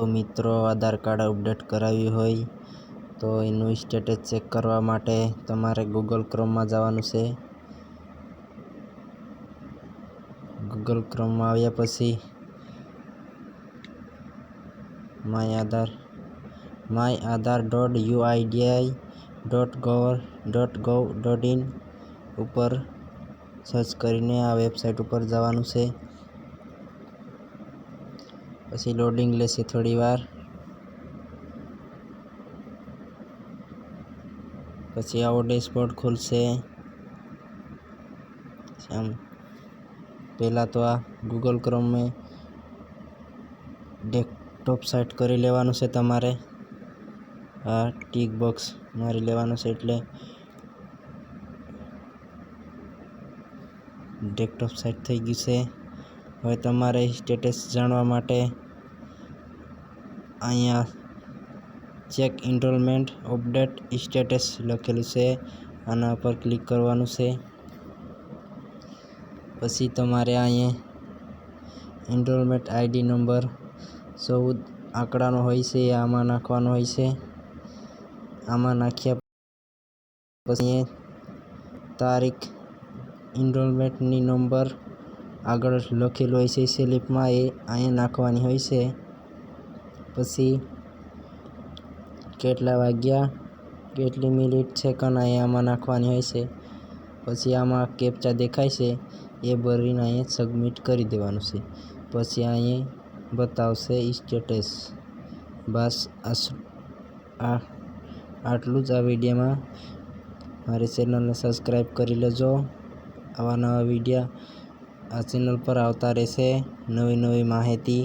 તો મિત્રો આધાર card update કરાવ્યું હોય તો એનું સ્ટેટસ ચેક કરવા માટે તમારે ગૂગલ ક્રોમમાં જવાનું છે। ગૂગલ ક્રોમમાં આવ્યા પછી myAadhar.uidi.gov.in ઉપર સર્ચ કરીને આ વેબસાઇટ ઉપર જવાનું છે। પછી લોડિંગ લેશે થોડી વાર, પછી આવો ડેશબોર્ડ ખુલશે। આમ પહેલાં તો આ ગૂગલ ક્રોમ में ડેસ્કટોપ સેટ કરી લેવાનું છે તમારે। આ ટિક બોક્સ મારી લેવાનું છે એટલે ડેસ્કટોપ સેટ થઈ ગયું છે। હવે તમારે સ્ટેટસ જાણવા માટે અહીંયા ચેક એનરોલમેન્ટ અપડેટ સ્ટેટસ લખેલું છે, આના પર ક્લિક કરવાનું છે। પછી તમારે અહીંયા એનરોલમેન્ટ આઈડી નંબર 14 આંકડાનો હોય છે, આમાં નાખવાનો હોય છે। આમાં નાખ્યા પછી તારીખ એનરોલમેન્ટની નંબર આગળ લખેલો હોય છે સ્લિપમાં, એ અહીંયા નાખવાની હોય છે। પછી કેટલા વાગ્યા, કેટલી મિનિટ સેકન્ડ આમાં નાખવાની હોય છે। પછી આમાં કેપ્ચા દેખાય છે એ ભરીને અહીંયા સબમિટ કરી દેવાનું છે। પછી અહીંયા બતાવશે સ્ટેટસ। બસ આટલું જ આ વિડીયોમાં। મારી ચેનલને સબસ્ક્રાઈબ કરી લેજો। આવા નવા વિડીયો આ ચેનલ પર આવતા રહેશે, નવી માહિતી